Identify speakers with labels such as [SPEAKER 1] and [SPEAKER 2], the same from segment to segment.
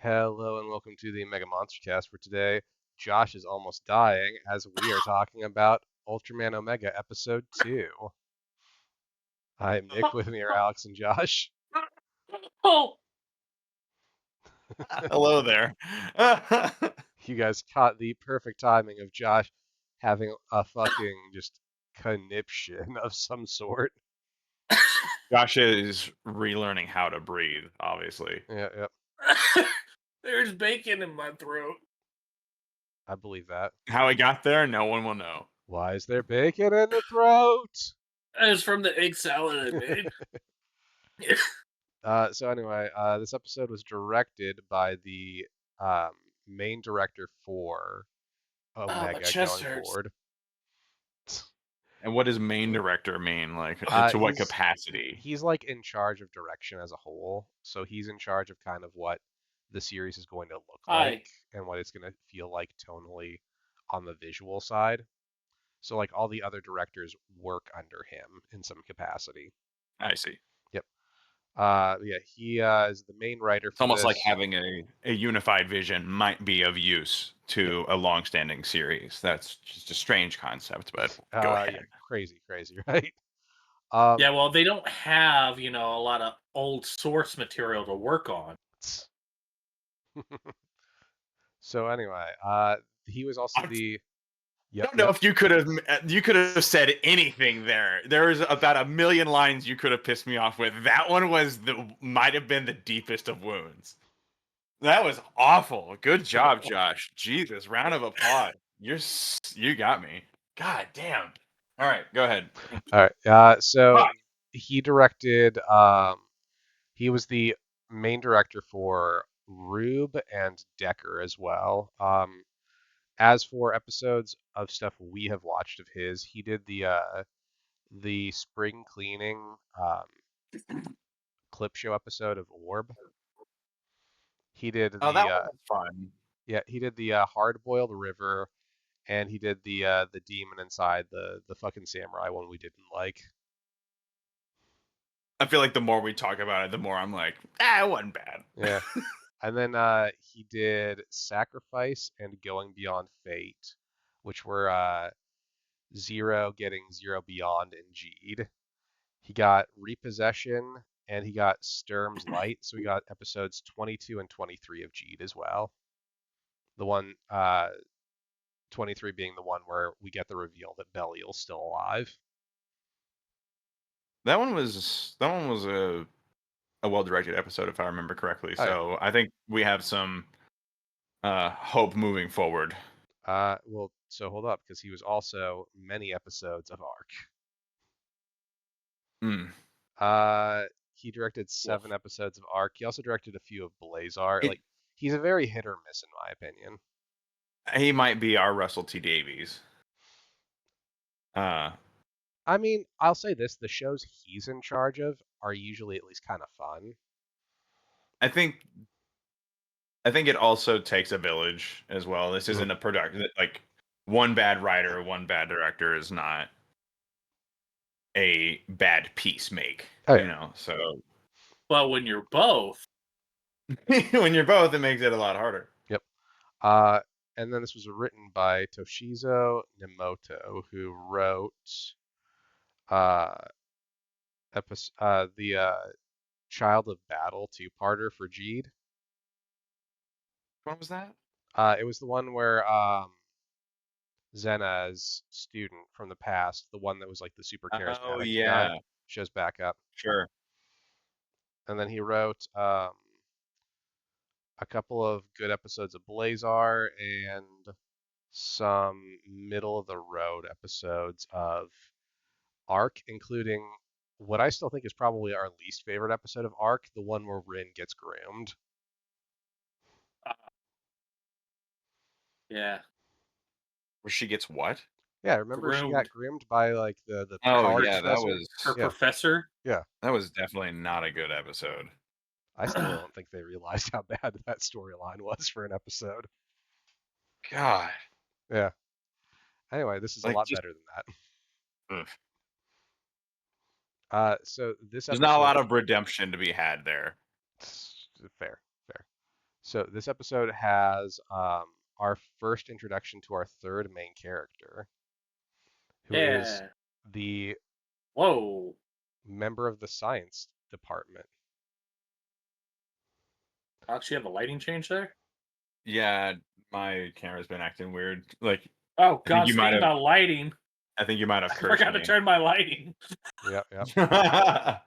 [SPEAKER 1] Hello and welcome to the MegaMonsterCast. For today, Josh is almost dying as we are talking about Ultraman Omega Episode 2. I'm Nick, with me are Alex and Josh.
[SPEAKER 2] Oh,
[SPEAKER 3] Hello there.
[SPEAKER 1] You guys caught the perfect timing of Josh having a fucking just conniption of some sort.
[SPEAKER 3] Josh is relearning how to breathe, obviously.
[SPEAKER 1] Yeah,
[SPEAKER 2] there's bacon in my throat.
[SPEAKER 1] I believe that.
[SPEAKER 3] How he got there, no one will know.
[SPEAKER 1] Why is there bacon in the throat?
[SPEAKER 2] It's from the egg salad I made.
[SPEAKER 1] So anyway, this episode was directed by the main director for
[SPEAKER 2] my
[SPEAKER 1] Omega
[SPEAKER 2] chest
[SPEAKER 1] going
[SPEAKER 2] hurts.
[SPEAKER 1] forward.
[SPEAKER 3] And what does main director mean? Like, to what capacity?
[SPEAKER 1] He's like in charge of direction as a whole, so he's in charge of kind of what the series is going to look like and what it's going to feel like tonally on the visual side. So like all the other directors work under him in some capacity.
[SPEAKER 3] I see.
[SPEAKER 1] Yep. Yeah, he is the main writer for
[SPEAKER 3] It's almost
[SPEAKER 1] this.
[SPEAKER 3] like having a unified vision might be of use to a long-standing series. That's just a strange concept, but go ahead.
[SPEAKER 1] Yeah, crazy, right?
[SPEAKER 2] Yeah, well, they don't have, a lot of old source material to work on.
[SPEAKER 1] So anyway, he was also the.
[SPEAKER 3] I don't know if you could have said anything there. There was about a million lines you could have pissed me off with. That one might have been the deepest of wounds. That was awful. Good job, Josh. Jesus, round of applause. You got me. God damn. All right, go ahead.
[SPEAKER 1] All right. So he directed. He was the main director for Rube and Decker as well. As for episodes of stuff we have watched of his, he did the spring cleaning clip show episode of Orb. He did
[SPEAKER 3] that was fun.
[SPEAKER 1] Yeah, he did the hard boiled river, and he did the demon inside the fucking samurai one we didn't like.
[SPEAKER 3] I feel like the more we talk about it, the more I'm like, it wasn't bad.
[SPEAKER 1] Yeah. And then he did Sacrifice and Going Beyond Fate, which were Zero getting Zero Beyond and Jeed. He got Repossession and he got Sturm's Light, so we got episodes 22 and 23 of Jeed as well. The one 23 being the one where we get the reveal that Belial's still alive.
[SPEAKER 3] That one was a well-directed episode, if I remember correctly. So I think we have some hope moving forward.
[SPEAKER 1] Well, so hold up, because he was also many episodes of Arc. He directed 7 episodes of Arc. He also directed a few of Blazar. Like, he's a very hit or miss, in my opinion.
[SPEAKER 3] He might be our Russell T Davies.
[SPEAKER 1] I mean, I'll say this: the shows he's in charge of are usually at least kind of fun.
[SPEAKER 3] I think it also takes a village as well. This isn't a production like one bad writer, one bad director is not a bad piece make. So.
[SPEAKER 2] Well, when you're both,
[SPEAKER 1] it
[SPEAKER 3] makes it a lot harder.
[SPEAKER 1] Yep. And then this was written by Toshizo Nemoto, who wrote the Child of Battle two-parter for Jeed.
[SPEAKER 3] What was that?
[SPEAKER 1] It was the one where Zena's student from the past, the one that was like the super charismatic guy, shows back up.
[SPEAKER 3] Sure.
[SPEAKER 1] And then he wrote a couple of good episodes of Blazar and some middle-of-the-road episodes of Arc, including what I still think is probably our least favorite episode of Arc, the one where Rin gets groomed.
[SPEAKER 2] Yeah.
[SPEAKER 3] Where she gets what?
[SPEAKER 1] Yeah, remember she got groomed by like the
[SPEAKER 3] that
[SPEAKER 1] professor?
[SPEAKER 3] was
[SPEAKER 2] her professor.
[SPEAKER 1] Yeah,
[SPEAKER 3] that was definitely not a good episode.
[SPEAKER 1] I still don't think they realized how bad that storyline was for an episode.
[SPEAKER 3] God.
[SPEAKER 1] Yeah. Anyway, this is a lot better than that. So this
[SPEAKER 3] there's not a lot of redemption to be had there.
[SPEAKER 1] Fair. So this episode has our first introduction to our third main character, who is
[SPEAKER 2] Yeah.
[SPEAKER 1] the
[SPEAKER 2] Whoa.
[SPEAKER 1] member of the science department.
[SPEAKER 2] Alex, you have a lighting change there?
[SPEAKER 3] Yeah, my camera's been acting weird. Like,
[SPEAKER 2] Oh
[SPEAKER 3] I think
[SPEAKER 2] God,
[SPEAKER 3] you might
[SPEAKER 2] speaking
[SPEAKER 3] have.
[SPEAKER 2] about lighting,
[SPEAKER 3] I think you might have
[SPEAKER 2] I
[SPEAKER 3] cursed
[SPEAKER 2] forgot to
[SPEAKER 3] me.
[SPEAKER 2] turn my lighting.
[SPEAKER 1] Yep.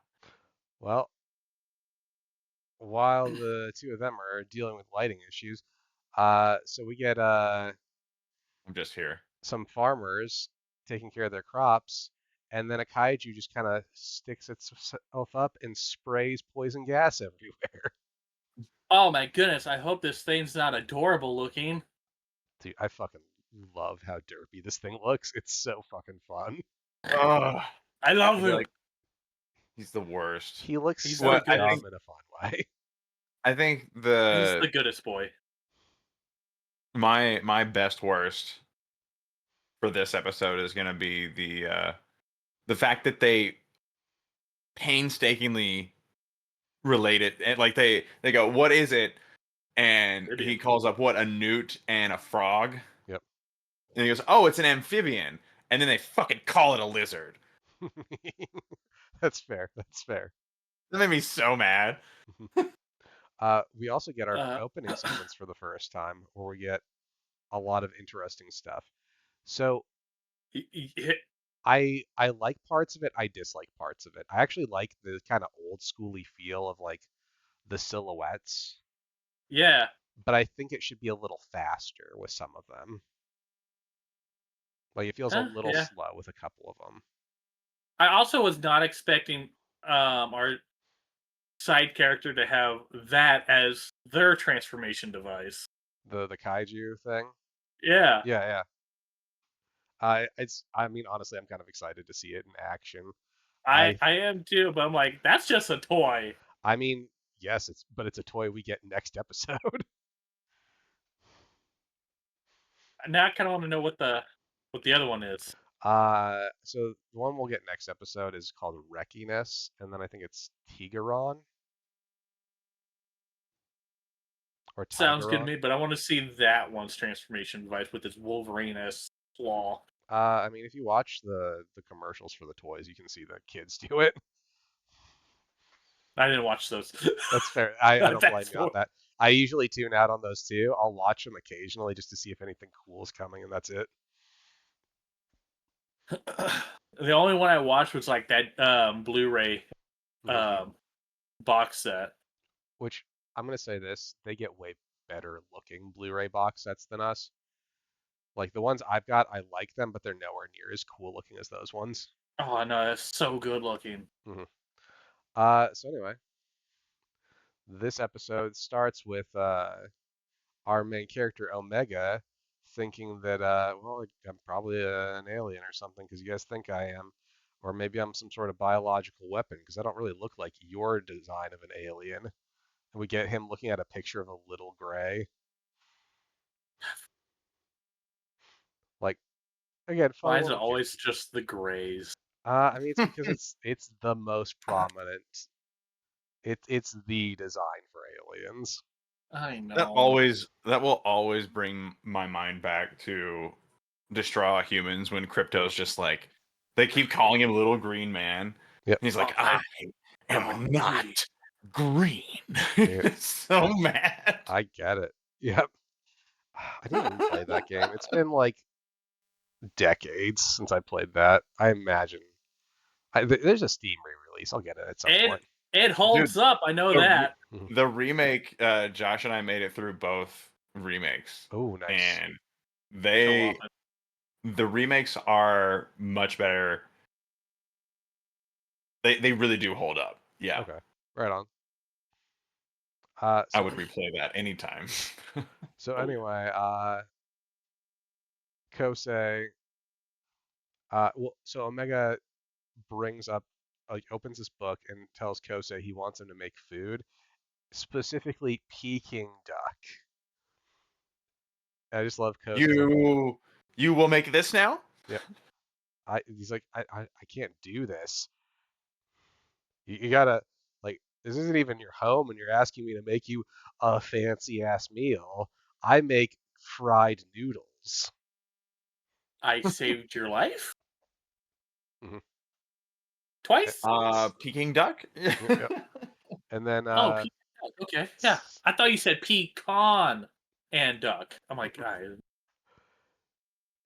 [SPEAKER 1] Well, while the two of them are dealing with lighting issues, so we get
[SPEAKER 3] I'm just here.
[SPEAKER 1] some farmers taking care of their crops, and then a kaiju just kind of sticks itself up and sprays poison gas everywhere.
[SPEAKER 2] Oh my goodness, I hope this thing's not adorable looking.
[SPEAKER 1] Dude, I fucking love how derpy this thing looks. It's so fucking fun.
[SPEAKER 3] Ugh.
[SPEAKER 2] I
[SPEAKER 3] I
[SPEAKER 2] love
[SPEAKER 3] feel
[SPEAKER 2] him.
[SPEAKER 3] like he's the worst.
[SPEAKER 1] He looks
[SPEAKER 2] He's
[SPEAKER 1] so
[SPEAKER 2] the good-
[SPEAKER 1] dumb in a fun way.
[SPEAKER 3] I think
[SPEAKER 2] He's the
[SPEAKER 3] the
[SPEAKER 2] goodest boy.
[SPEAKER 3] my best worst for this episode is gonna be the fact that they painstakingly relate it, and like they go, what is it? And
[SPEAKER 2] It
[SPEAKER 3] he
[SPEAKER 2] is.
[SPEAKER 3] calls up what, a newt and a frog.
[SPEAKER 1] Yep.
[SPEAKER 3] And he goes, oh, it's an amphibian. And then they fucking call it a lizard.
[SPEAKER 1] That's fair. That's fair.
[SPEAKER 3] That made me so mad.
[SPEAKER 1] We also get our
[SPEAKER 2] Uh,
[SPEAKER 1] opening sequence for the first time, where we get a lot of interesting stuff. So I like parts of it. I dislike parts of it. I actually like the kind of old schooly feel of like the silhouettes,
[SPEAKER 2] yeah.
[SPEAKER 1] but I think it should be a little faster with some of them. Like it feels a little
[SPEAKER 2] Yeah.
[SPEAKER 1] slow with a couple of them.
[SPEAKER 2] I also was not expecting our side character to have that as their transformation device.
[SPEAKER 1] The kaiju thing.
[SPEAKER 2] Yeah.
[SPEAKER 1] Yeah. I mean, honestly, I'm kind of excited to see it in action.
[SPEAKER 2] I am too, but I'm like, that's just a toy.
[SPEAKER 1] I mean, yes, but it's a toy we get next episode.
[SPEAKER 2] Now I kind of want to know what the other one is.
[SPEAKER 1] So the one we'll get next episode is called Wreckiness, and then I think it's Tigeron or
[SPEAKER 2] Sounds good to
[SPEAKER 1] Tigeron.
[SPEAKER 2] me, but I want to see that one's transformation device with its Wolverine-esque claw.
[SPEAKER 1] I mean, if you watch the commercials for the toys, you can see the kids do it.
[SPEAKER 2] I didn't watch those.
[SPEAKER 1] That's fair. I don't blame
[SPEAKER 2] That's
[SPEAKER 1] you on that. I usually tune out on those too. I'll watch them occasionally just to see if anything cool is coming, and that's it.
[SPEAKER 2] The only one I watched was like that Blu-ray box set.
[SPEAKER 1] Which I'm gonna say this, they get way better looking Blu-ray box sets than us. Like the ones I've got, I like them, but they're nowhere near as cool looking as those ones.
[SPEAKER 2] Oh no, that's so good looking.
[SPEAKER 1] So anyway, this episode starts with our main character Omega thinking that well, I'm probably an alien or something because you guys think I am, or maybe I'm some sort of biological weapon because I don't really look like your design of an alien. And we get him looking at a picture of a little gray. Like again, funny
[SPEAKER 2] Why is it
[SPEAKER 1] little
[SPEAKER 2] always
[SPEAKER 1] kid.
[SPEAKER 2] just the grays?
[SPEAKER 1] I mean, it's because it's the most prominent. It's the design for aliens.
[SPEAKER 2] I know.
[SPEAKER 3] That will always bring my mind back to Distraught Humans when Crypto's just like, they keep calling him Little Green Man.
[SPEAKER 1] Yep.
[SPEAKER 3] And he's like,
[SPEAKER 2] Oh,
[SPEAKER 3] I am not green.
[SPEAKER 1] Yeah.
[SPEAKER 3] So mad.
[SPEAKER 1] I get it. Yep. I need to replay that game. It's been like decades since I played that. I imagine. There's a Steam re-release. I'll get it at some point.
[SPEAKER 2] It holds up. I know
[SPEAKER 3] the-
[SPEAKER 2] that.
[SPEAKER 3] The remake, Josh and I made it through both remakes.
[SPEAKER 1] Oh, nice.
[SPEAKER 3] And the remakes are much better. They really do hold up. Yeah.
[SPEAKER 1] Okay. Right on.
[SPEAKER 3] I
[SPEAKER 1] So,
[SPEAKER 3] would replay that anytime.
[SPEAKER 1] so anyway, Kosei. So Omega brings up, like, opens this book and tells Kosei he wants him to make food, specifically Peking duck. I just love Kosei.
[SPEAKER 3] You will make this now?
[SPEAKER 1] Yep. He's like, I can't do this. You gotta, like, This isn't even your home, and you're asking me to make you a fancy ass meal. I make fried noodles.
[SPEAKER 2] I saved your life
[SPEAKER 1] Mhm.
[SPEAKER 2] twice.
[SPEAKER 3] Peking duck.
[SPEAKER 1] Yep. And then
[SPEAKER 2] Oh, pecan. Okay, yeah. I thought you said pecan and duck. I'm like, all right.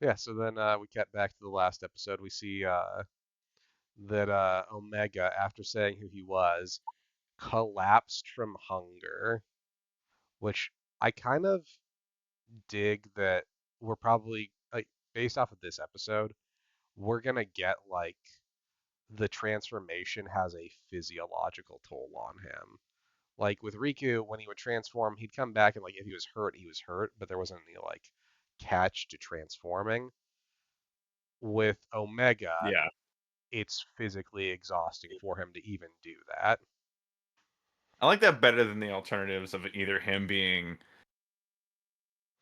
[SPEAKER 1] yeah, so then we get back to the last episode. We see that Omega, after saying who he was, collapsed from hunger, which I kind of dig that we're probably like based off of this episode, we're gonna get like the transformation has a physiological toll on him. Like with Riku, when he would transform, he'd come back and like if he was hurt, he was hurt, but there wasn't any like catch to transforming. With Omega,
[SPEAKER 3] Yeah.
[SPEAKER 1] it's physically exhausting for him to even do that.
[SPEAKER 3] I like that better than the alternatives of either him being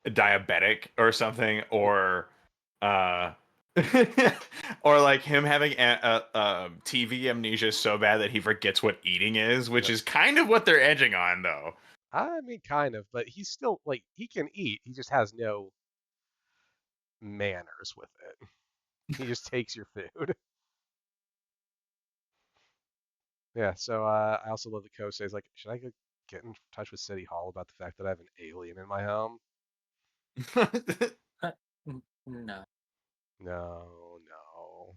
[SPEAKER 3] diabetic or something, or uh, or like him having TV amnesia so bad that he forgets what eating is, which
[SPEAKER 1] Yep.
[SPEAKER 3] is kind of what they're edging on, though.
[SPEAKER 1] I mean, kind of, but he's still like he can eat. He just has no manners with it. He just takes your food. Yeah. So I also love that Kosei's like, should I go get in touch with City Hall about the fact that I have an alien in my home?
[SPEAKER 2] No.
[SPEAKER 1] No, no.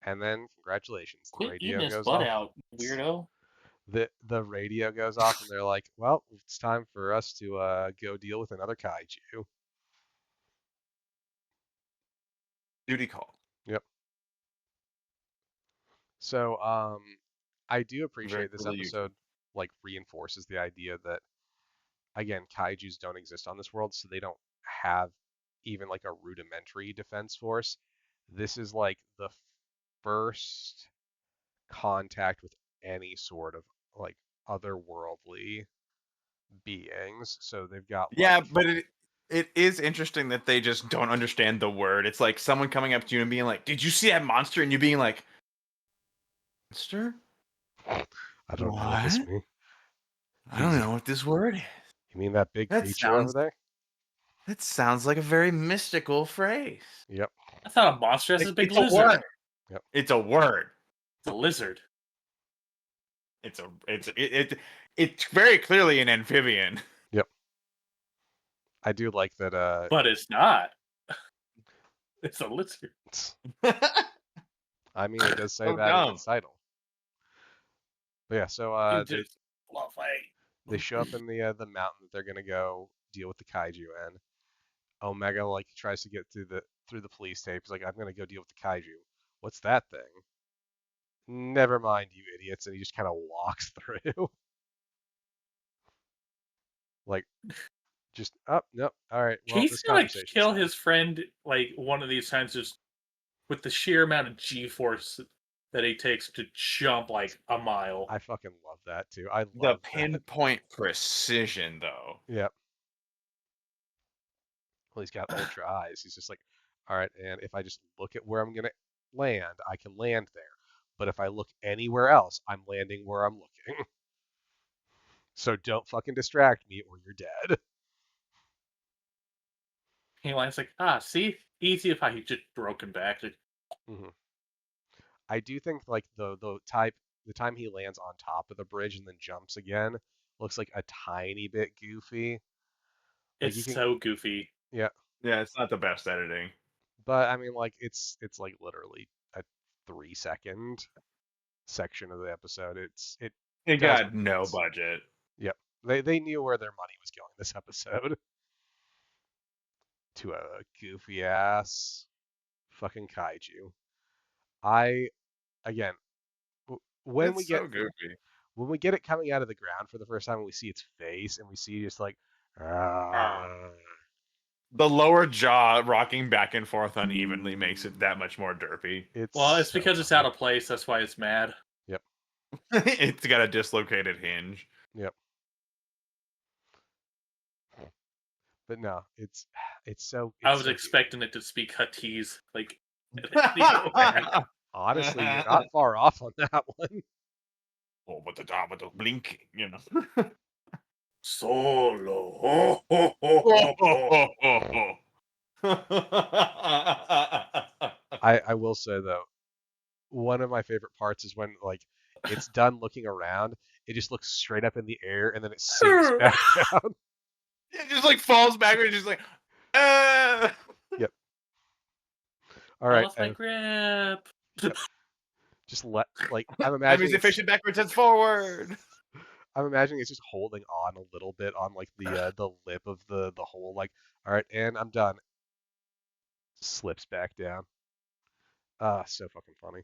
[SPEAKER 1] And then congratulations, the
[SPEAKER 2] Quit eating
[SPEAKER 1] radio
[SPEAKER 2] his
[SPEAKER 1] goes
[SPEAKER 2] butt
[SPEAKER 1] off.
[SPEAKER 2] out, weirdo.
[SPEAKER 1] The radio goes off, and they're like, well, it's time for us to go deal with another kaiju.
[SPEAKER 3] Duty call.
[SPEAKER 1] Yep. So I do
[SPEAKER 3] Very
[SPEAKER 1] appreciate this
[SPEAKER 3] clearly used.
[SPEAKER 1] episode like reinforces the idea that again, kaijus don't exist on this world, so they don't have even like a rudimentary defense force. This is like the first contact with any sort of like otherworldly beings. So they've got
[SPEAKER 3] Yeah,
[SPEAKER 1] like
[SPEAKER 3] but it is interesting that they just don't understand the word. It's like someone coming up to you and being like, "Did you see that monster?" And you being like, "Monster?
[SPEAKER 1] I don't know what this
[SPEAKER 3] What?
[SPEAKER 1] means.
[SPEAKER 3] I don't know what this word is."
[SPEAKER 1] You mean that big
[SPEAKER 3] That
[SPEAKER 1] creature over
[SPEAKER 3] sounds
[SPEAKER 1] there?
[SPEAKER 3] that sounds like a very mystical phrase.
[SPEAKER 1] Yep.
[SPEAKER 2] I thought a monster has
[SPEAKER 3] Like,
[SPEAKER 2] a big
[SPEAKER 3] it's a
[SPEAKER 2] lizard.
[SPEAKER 3] word.
[SPEAKER 1] Yep.
[SPEAKER 3] It's a word.
[SPEAKER 2] It's a lizard.
[SPEAKER 3] It's very clearly an amphibian.
[SPEAKER 1] Yep. I do like that
[SPEAKER 2] But it's not. It's a lizard.
[SPEAKER 1] I mean it does say
[SPEAKER 3] So
[SPEAKER 1] that in
[SPEAKER 3] dumb.
[SPEAKER 1] its title. But yeah, so
[SPEAKER 2] You just fluffy.
[SPEAKER 1] they show up in the mountain that they're gonna go deal with the kaiju in. Omega like tries to get through the police tape. He's like, I'm gonna go deal with the kaiju. What's that thing? Never mind, you idiots, and he just kind of walks through. Like, just up, nope. All right, well,
[SPEAKER 2] He's
[SPEAKER 1] this
[SPEAKER 2] gonna
[SPEAKER 1] conversation
[SPEAKER 2] kill
[SPEAKER 1] sucks.
[SPEAKER 2] his friend like one of these times just with the sheer amount of G-force that he takes to jump like a mile.
[SPEAKER 1] I fucking love that too. I
[SPEAKER 3] The
[SPEAKER 1] love that.
[SPEAKER 3] pinpoint precision, though.
[SPEAKER 1] Yep. Well, he's got ultra eyes. He's just like, all right, and if I just look at where I'm gonna land, I can land there. But if I look anywhere else, I'm landing where I'm looking. So don't fucking distract me or you're dead.
[SPEAKER 2] He lands like, see, easy if I just broken back. Like,
[SPEAKER 1] Hmm. I do think like the time he lands on top of the bridge and then jumps again looks like a tiny bit goofy. Like
[SPEAKER 2] it's
[SPEAKER 1] you can,
[SPEAKER 2] so goofy.
[SPEAKER 1] yeah,
[SPEAKER 3] Yeah, it's not the best editing.
[SPEAKER 1] but I mean like it's like literally a 3 second section of the episode. It
[SPEAKER 3] It
[SPEAKER 1] doesn't.
[SPEAKER 3] got no budget.
[SPEAKER 1] Yep. They knew where their money was going this episode. To a goofy ass fucking kaiju. I again when we
[SPEAKER 3] It's
[SPEAKER 1] get
[SPEAKER 3] so goofy.
[SPEAKER 1] when we get it coming out of the ground for the first time and we see its face and we see just like
[SPEAKER 3] The lower jaw rocking back and forth unevenly makes it that much more derpy.
[SPEAKER 1] it's
[SPEAKER 2] Well, it's
[SPEAKER 1] so
[SPEAKER 2] because it's
[SPEAKER 1] funny.
[SPEAKER 2] out of place. That's why it's mad.
[SPEAKER 1] Yep.
[SPEAKER 3] It's got a dislocated hinge.
[SPEAKER 1] Yep. But no, it's so
[SPEAKER 2] I
[SPEAKER 1] it's
[SPEAKER 2] was
[SPEAKER 1] so
[SPEAKER 2] expecting it to speak Huttese. Like,
[SPEAKER 1] goofy. Honestly, you're not far off on that one.
[SPEAKER 3] Oh, but the blink,
[SPEAKER 2] Solo. Ho, ho, ho, ho, ho.
[SPEAKER 1] I will say though, one of my favorite parts is when like it's done looking around, it just looks straight up in the air and then it sinks back down.
[SPEAKER 3] It just like falls backwards, just like,
[SPEAKER 1] Yep. All
[SPEAKER 2] I
[SPEAKER 1] right.
[SPEAKER 2] lost my grip.
[SPEAKER 1] Yep. Just let like I'm
[SPEAKER 3] I mean,
[SPEAKER 1] imagining
[SPEAKER 3] if
[SPEAKER 1] it's
[SPEAKER 3] fishing backwards, heads forward.
[SPEAKER 1] I'm imagining it's just holding on a little bit on like the lip of the hole. Like, all right, and I'm done. Slips back down. So fucking funny.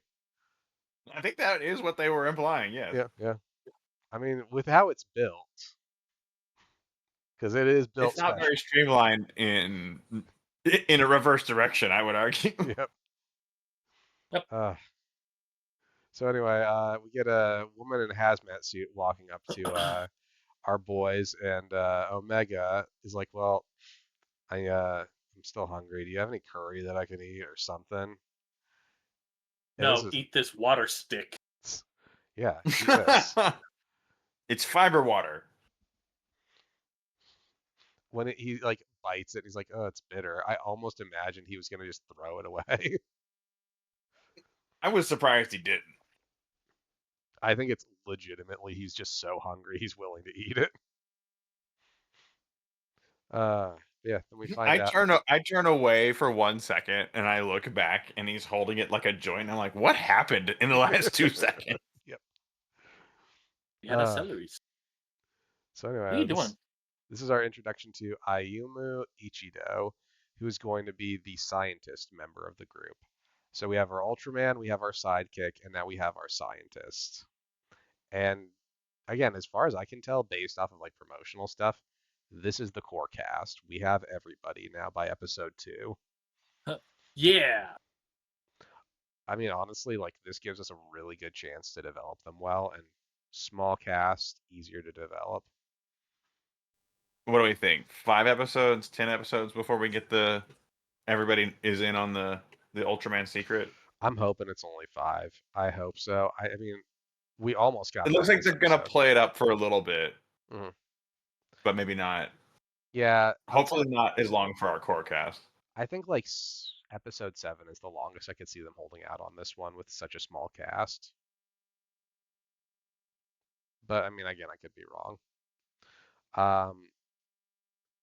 [SPEAKER 3] I think that is what they were implying. Yes,
[SPEAKER 1] Yeah, yeah. I mean, with how it's built, because it is built
[SPEAKER 3] it's not very
[SPEAKER 1] special.
[SPEAKER 3] streamlined in a reverse direction. I would argue.
[SPEAKER 1] Yep.
[SPEAKER 2] Yep.
[SPEAKER 1] So anyway, we get a woman in a hazmat suit walking up to our boys, and Omega is like, "Well, I'm still hungry. Do you have any curry that I can eat or something?" And this
[SPEAKER 2] No,
[SPEAKER 1] is,
[SPEAKER 2] eat this water stick.
[SPEAKER 1] yeah, eat this.
[SPEAKER 3] It's fiber water.
[SPEAKER 1] When he like bites it, he's like, "Oh, it's bitter." I almost imagined he was gonna just throw it away.
[SPEAKER 3] I was surprised he didn't.
[SPEAKER 1] I think it's legitimately he's just so hungry he's willing to eat it. Uh, yeah. Then we find out.
[SPEAKER 3] I turn away for 1 second and I look back and he's holding it like a joint. And I'm like, what happened in the last 2 seconds?
[SPEAKER 1] Yep.
[SPEAKER 2] You had a
[SPEAKER 1] Uh,
[SPEAKER 2] celery.
[SPEAKER 1] so
[SPEAKER 2] What are
[SPEAKER 1] anyway,
[SPEAKER 2] you doing?
[SPEAKER 1] this is our introduction to Ayumu Ichido, who is going to be the scientist member of the group. So we have our Ultraman, we have our sidekick, and now we have our scientist. And again, as far as I can tell, based off of like promotional stuff, this is the core cast. We have everybody now by episode 2.
[SPEAKER 2] Yeah.
[SPEAKER 1] I mean, honestly, like this gives us a really good chance to develop them well, and small cast, easier to develop.
[SPEAKER 3] What do we think? 5 episodes, 10 episodes before we get everybody is in on the Ultraman secret.
[SPEAKER 1] I'm hoping it's only 5. I hope so. I mean, we almost got
[SPEAKER 3] It
[SPEAKER 1] that
[SPEAKER 3] looks like
[SPEAKER 1] this
[SPEAKER 3] they're gonna
[SPEAKER 1] episode.
[SPEAKER 3] play it up for a little bit,
[SPEAKER 1] Mhm.
[SPEAKER 3] but maybe not.
[SPEAKER 1] Yeah,
[SPEAKER 3] Hopefully, not as long for our core cast.
[SPEAKER 1] I think like episode 7 is the longest I could see them holding out on this one with such a small cast. But I mean, again, I could be wrong. Um,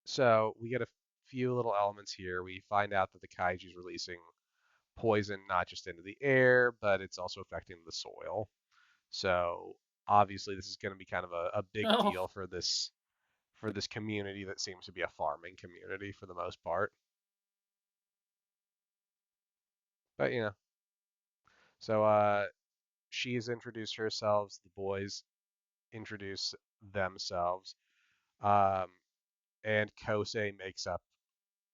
[SPEAKER 1] so we get a few little elements here. We find out that the kaiju is releasing poison not just into the air, but it's also affecting the soil. So obviously, this is going to be kind of a big
[SPEAKER 2] Oh,
[SPEAKER 1] deal for this community that seems to be a farming community for the most part. But so she's introduced herself. The boys introduce themselves. Um, and Kosei makes up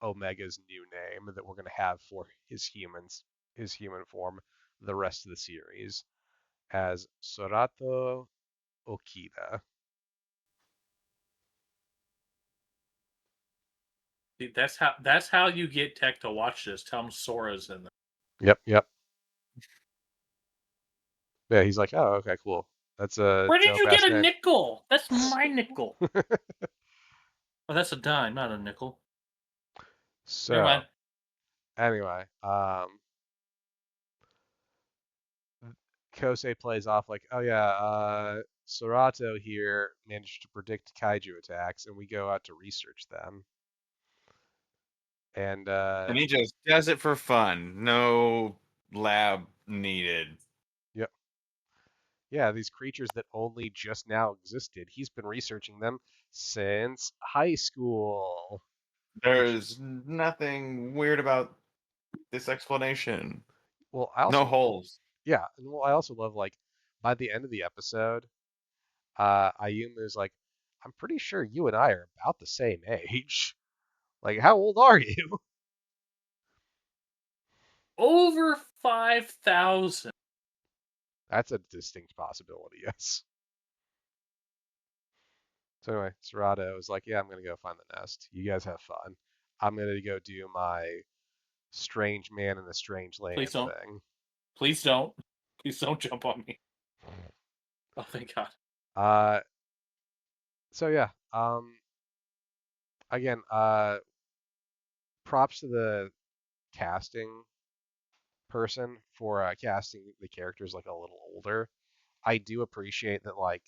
[SPEAKER 1] Omega's new name that we're going to have for his human form, the rest of the series as Sorato Okida.
[SPEAKER 2] see, that's how you get Tech to watch this. Tell him Sora's in there.
[SPEAKER 1] Yep, yep. Yeah, he's like, oh, okay, cool. That's a
[SPEAKER 2] Where did
[SPEAKER 1] dope
[SPEAKER 2] you get
[SPEAKER 1] ass
[SPEAKER 2] a
[SPEAKER 1] name.
[SPEAKER 2] nickel? That's my nickel. Oh, that's a dime, not a nickel. Never
[SPEAKER 1] So
[SPEAKER 2] mind.
[SPEAKER 1] anyway, Kosei plays off like, oh yeah, Sorato here managed to predict kaiju attacks, and we go out to research them. And
[SPEAKER 3] And he just does it for fun. No lab needed.
[SPEAKER 1] yep, yeah, these creatures that only just now existed. He's been researching them since high school. Which,
[SPEAKER 3] There's nothing weird about this explanation.
[SPEAKER 1] well, I
[SPEAKER 3] No
[SPEAKER 1] also,
[SPEAKER 3] holes.
[SPEAKER 1] yeah, and well, I also love like by the end of the episode, Ayumu is like, I'm pretty sure you and I are about the same age. Like, how old are you?
[SPEAKER 2] Over 5,000.
[SPEAKER 1] That's a distinct possibility, yes. So anyway, Serrato is like, yeah, I'm gonna go find the nest. You guys have fun. I'm gonna go do my strange man in a strange land
[SPEAKER 2] Please don't.
[SPEAKER 1] thing.
[SPEAKER 2] Please don't. Please don't jump on me. Oh, thank God.
[SPEAKER 1] So yeah, again, props to the casting person for casting the characters like a little older. I do appreciate that like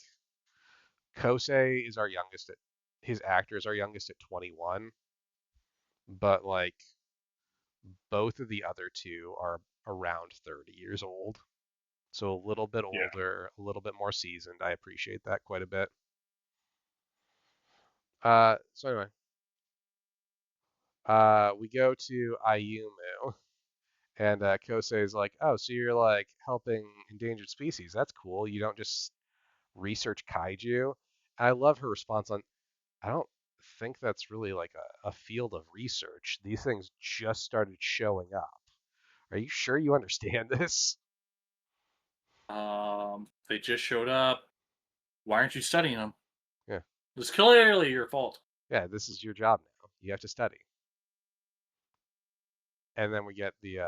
[SPEAKER 1] Kosei is our youngest at his actor is our youngest at 21, but like both of the other two are around 30 years old. So a little bit
[SPEAKER 3] Yeah.
[SPEAKER 1] older, a little bit more seasoned. I appreciate that quite a bit. So anyway, we go to Ayumu, and Kosei is like, "Oh, so you're like helping endangered species? That's cool. You don't just research kaiju." I love her response on, "I don't think that's really like a field of research. These things just started showing up. Are you sure you understand this?"
[SPEAKER 2] They just showed up. Why aren't you studying them?
[SPEAKER 1] Yeah,
[SPEAKER 2] It's clearly your fault.
[SPEAKER 1] yeah. This is your job now. You have to study. And then we get the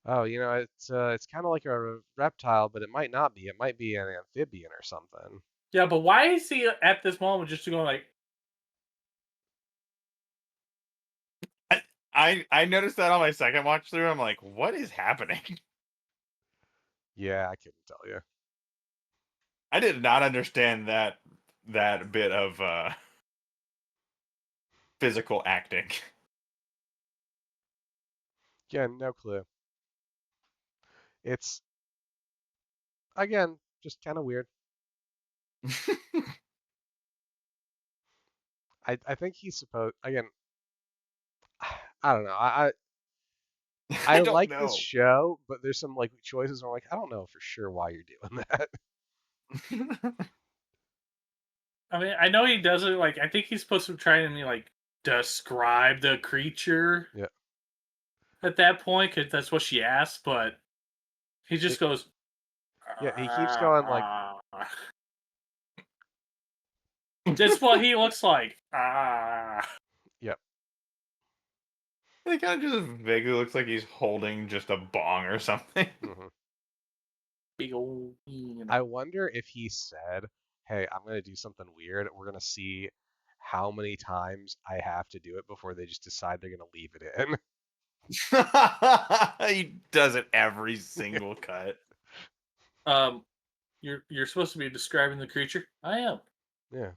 [SPEAKER 1] oh, it's kind of like a reptile, but it might not be. It might be an amphibian or something.
[SPEAKER 2] Yeah, but why is he at this moment just going like,
[SPEAKER 3] I noticed that on my second watch through. I'm like, what is happening?
[SPEAKER 1] Yeah, I couldn't tell you.
[SPEAKER 3] I did not understand that bit of physical acting.
[SPEAKER 1] Yeah, no clue. It's again just kind of weird. I think he's supposed again. I don't know. I
[SPEAKER 3] I don't
[SPEAKER 1] like this
[SPEAKER 3] know.
[SPEAKER 1] show, but there's some like choices where I'm like, I don't know for sure why you're doing that.
[SPEAKER 2] I mean, I know he does it like I think he's supposed to try and like describe the creature
[SPEAKER 1] Yeah.
[SPEAKER 2] at that point because that's what she asked, but he
[SPEAKER 1] It,
[SPEAKER 2] just goes.
[SPEAKER 1] yeah, he keeps going like,
[SPEAKER 2] "Ah." That's what he looks like.
[SPEAKER 1] yep.
[SPEAKER 3] It kind of just vaguely looks like he's holding just a bong or something.
[SPEAKER 2] Big old.
[SPEAKER 1] I wonder if he said, "Hey, I'm gonna do something weird. We're gonna see how many times I have to do it before they just decide they're gonna leave it in."
[SPEAKER 3] He does it every single cut.
[SPEAKER 2] Um, you're supposed to be describing the creature. I am
[SPEAKER 1] Yeah.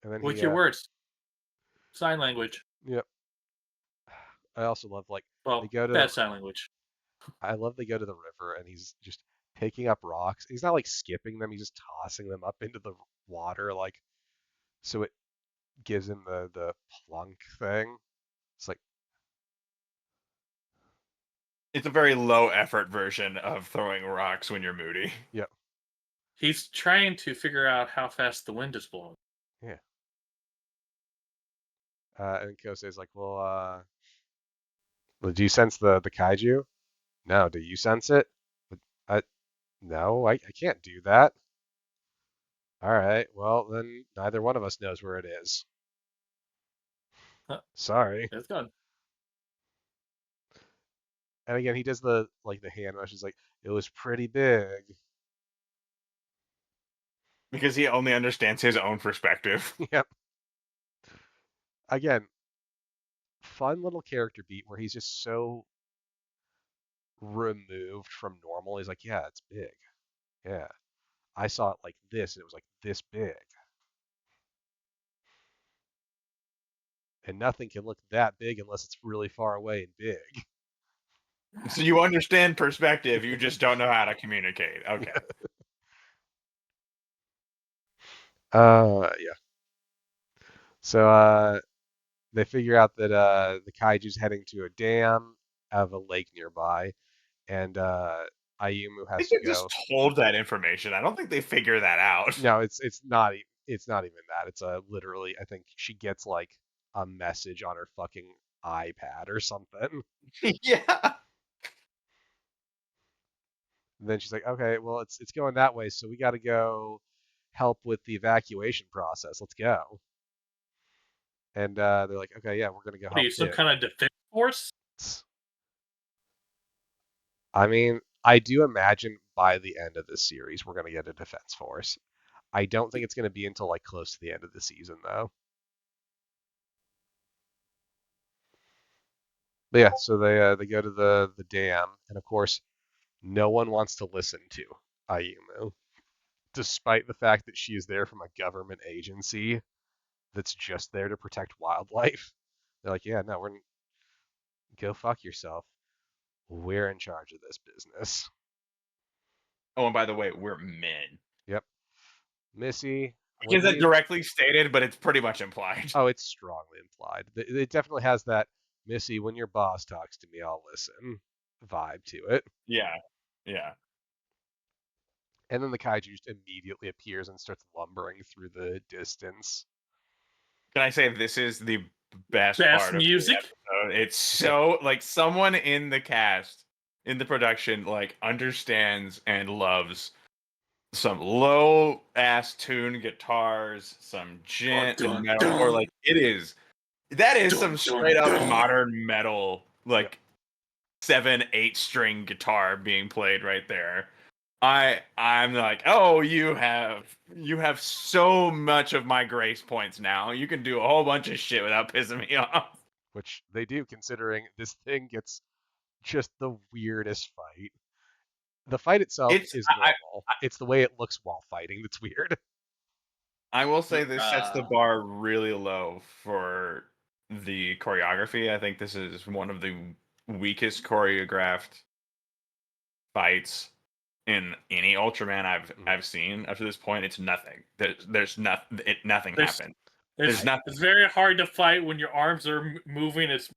[SPEAKER 1] And then
[SPEAKER 2] with
[SPEAKER 1] he,
[SPEAKER 2] your words, sign language.
[SPEAKER 1] yep. I also love like they
[SPEAKER 2] Well,
[SPEAKER 1] go to the
[SPEAKER 2] bad sign language.
[SPEAKER 1] I love they go to the river and he's just picking up rocks. He's not like skipping them, he's just tossing them up into the water like so it gives him the plunk thing. It's like,
[SPEAKER 3] It's a very low effort version of throwing rocks when you're moody.
[SPEAKER 1] yeah,
[SPEAKER 2] He's trying to figure out how fast the wind is blowing.
[SPEAKER 1] yeah. And Kosei's like, well, do you sense the kaiju? No, do you sense it? I, no, I can't do that. All right, well then neither one of us knows where it is.
[SPEAKER 2] Huh,
[SPEAKER 1] Sorry.
[SPEAKER 2] it's gone.
[SPEAKER 1] And again, he does the like the hand motions like it was pretty big.
[SPEAKER 3] Because he only understands his own perspective.
[SPEAKER 1] Yep. Again, fun little character beat where he's just so removed from normal. He's like, yeah, it's big. Yeah. I saw it like this, and it was like this big. And nothing can look that big unless it's really far away and big.
[SPEAKER 3] So you understand perspective, you just don't know how to communicate. Okay.
[SPEAKER 1] Yeah. So they figure out that the kaiju's heading to a dam of a lake nearby, and Ayumu
[SPEAKER 3] I
[SPEAKER 1] has
[SPEAKER 3] think
[SPEAKER 1] to
[SPEAKER 3] they're just
[SPEAKER 1] go.
[SPEAKER 3] told that information. I don't think they figure that out.
[SPEAKER 1] No, it's not even that. It's literally I think she gets like a message on her fucking iPad or something.
[SPEAKER 3] Yeah.
[SPEAKER 1] And then she's like, okay, well it's going that way, so we got to go help with the evacuation process. Let's go. And they're like, okay, yeah, we're gonna go
[SPEAKER 2] What are
[SPEAKER 1] help
[SPEAKER 2] you, some
[SPEAKER 1] too.
[SPEAKER 2] kind of defense force?
[SPEAKER 1] I mean, I do imagine by the end of this series we're gonna get a Defense Force. I don't think it's gonna be until like close to the end of the season though. But yeah, so they go to the dam, and of course, no one wants to listen to Ayumu, despite the fact that she is there from a government agency that's just there to protect wildlife. They're like, yeah, no, we're go fuck yourself. We're in charge of this business.
[SPEAKER 3] Oh, and by the way, we're men.
[SPEAKER 1] Yep. Missy, when
[SPEAKER 3] Is that
[SPEAKER 1] you
[SPEAKER 3] directly stated, but it's pretty much implied.
[SPEAKER 1] oh, it's strongly implied. It definitely has that Missy, when your boss talks to me, I'll listen vibe to it.
[SPEAKER 3] Yeah, yeah.
[SPEAKER 1] And then the kaiju just immediately appears and starts lumbering through the distance.
[SPEAKER 3] Can I say this is the best part
[SPEAKER 2] music?
[SPEAKER 3] of the episode? It's so like someone in the cast, in the production, like understands and loves some low ass tune guitars, some gent
[SPEAKER 2] Dun,
[SPEAKER 3] and
[SPEAKER 2] dun,
[SPEAKER 3] metal, or
[SPEAKER 2] dun.
[SPEAKER 3] like that is
[SPEAKER 2] Dun,
[SPEAKER 3] some
[SPEAKER 2] dun,
[SPEAKER 3] straight up
[SPEAKER 2] dun.
[SPEAKER 3] modern metal, like
[SPEAKER 1] Yep.
[SPEAKER 3] 7-8 string guitar being played right there. I'm like, oh, you have so much of my grace points now. You can do a whole bunch of shit without pissing me off.
[SPEAKER 1] Which they do, considering this thing gets just the weirdest fight. The fight itself
[SPEAKER 3] It's
[SPEAKER 1] is normal. It's the way it looks while fighting that's weird.
[SPEAKER 3] I will say this sets the bar really low for the choreography. I think this is one of the weakest choreographed fights in any Ultraman I've seen up to this point. It's nothing. Nothing happened. There's nothing.
[SPEAKER 2] It's very hard to fight when your arms are moving. It's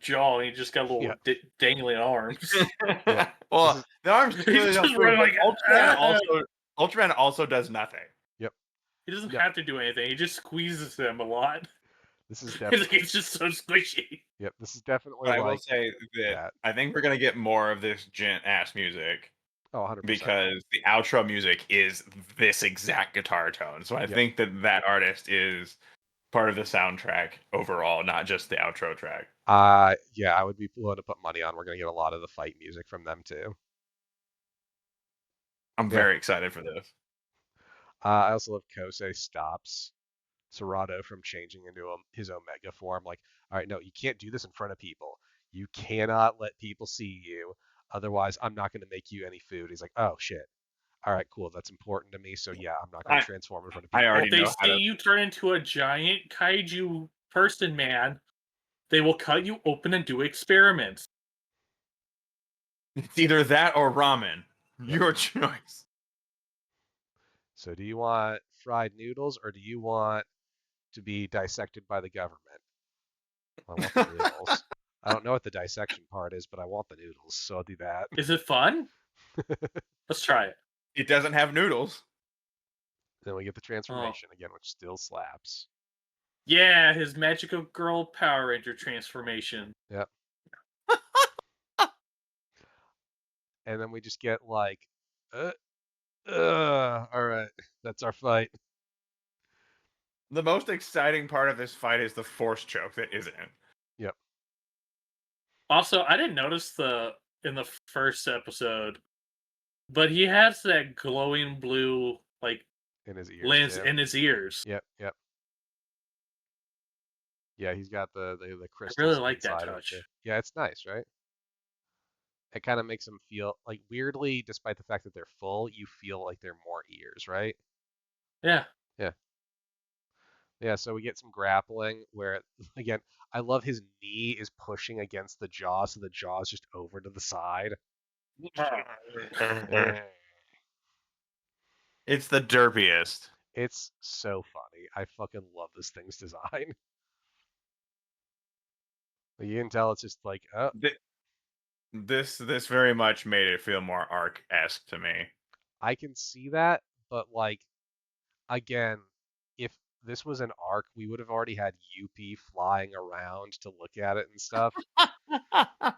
[SPEAKER 2] jaw, and you just got little
[SPEAKER 1] Yeah.
[SPEAKER 2] dangling arms.
[SPEAKER 1] Yeah.
[SPEAKER 3] Well, the arms clearly
[SPEAKER 2] He's
[SPEAKER 3] don't
[SPEAKER 2] just
[SPEAKER 3] move,
[SPEAKER 2] running
[SPEAKER 3] but
[SPEAKER 2] like,
[SPEAKER 3] Ultraman also does nothing.
[SPEAKER 1] Yep.
[SPEAKER 2] He doesn't
[SPEAKER 1] Yeah.
[SPEAKER 2] have to do anything. He just squeezes them a lot.
[SPEAKER 1] This is definitely.
[SPEAKER 2] It's just so squishy.
[SPEAKER 1] Yep. This is definitely
[SPEAKER 3] But I will
[SPEAKER 1] like
[SPEAKER 3] say that
[SPEAKER 1] that.
[SPEAKER 3] I think we're gonna get more of this gent ass music
[SPEAKER 1] Oh, 100%.
[SPEAKER 3] because the outro music is this exact guitar tone. So I
[SPEAKER 1] Yep.
[SPEAKER 3] think that artist is part of the soundtrack overall, not just the outro track.
[SPEAKER 1] Yeah, I would be willing to put money on we're gonna get a lot of the fight music from them too.
[SPEAKER 3] I'm very excited for this.
[SPEAKER 1] I also love Kosei stops Serato from changing into his Omega form. Like, all right, no, you can't do this in front of people. You cannot let people see you. Otherwise, I'm not going to make you any food. He's like, oh, shit. All right, cool. That's important to me. So, yeah, I'm not going to transform in front of people.
[SPEAKER 3] I already
[SPEAKER 2] If they
[SPEAKER 3] know how
[SPEAKER 2] see
[SPEAKER 3] to.
[SPEAKER 2] you turn into a giant kaiju person man, they will cut you open and do experiments.
[SPEAKER 3] It's either that or ramen.
[SPEAKER 1] Yep.
[SPEAKER 3] Your choice.
[SPEAKER 1] So, do you want fried noodles or do you want to be dissected by the government? I want the noodles. I don't know what the dissection part is, but I want the noodles, so I'll do that.
[SPEAKER 2] Is it fun? Let's try it.
[SPEAKER 3] It doesn't have noodles.
[SPEAKER 1] Then we get the transformation again, which still slaps.
[SPEAKER 2] Yeah, his magical girl Power Ranger transformation.
[SPEAKER 1] Yep. And then we just get like, all right, that's our fight.
[SPEAKER 3] The most exciting part of this fight is the force choke that isn't.
[SPEAKER 1] Yep.
[SPEAKER 2] Also, I didn't notice in the first episode, but he has that glowing blue
[SPEAKER 1] In his ears.
[SPEAKER 2] lens
[SPEAKER 1] too.
[SPEAKER 2] in his ears.
[SPEAKER 1] Yep. Yeah, he's got the crystals.
[SPEAKER 2] I really like that
[SPEAKER 1] inside of it,
[SPEAKER 2] touch.
[SPEAKER 1] too. Yeah, it's nice, right? It kind of makes them feel like weirdly, despite the fact that they're full, you feel like they're more ears, right?
[SPEAKER 2] Yeah.
[SPEAKER 1] Yeah, so we get some grappling where, again, I love his knee is pushing against the jaw, so the jaw is just over to the side.
[SPEAKER 3] It's the derpiest.
[SPEAKER 1] It's so funny. I fucking love this thing's design. You can tell it's just like, oh,
[SPEAKER 3] This very much made it feel more Arc-esque to me.
[SPEAKER 1] I can see that, but like, again, if this was an arc, we would have already had UP flying around to look at it and stuff. And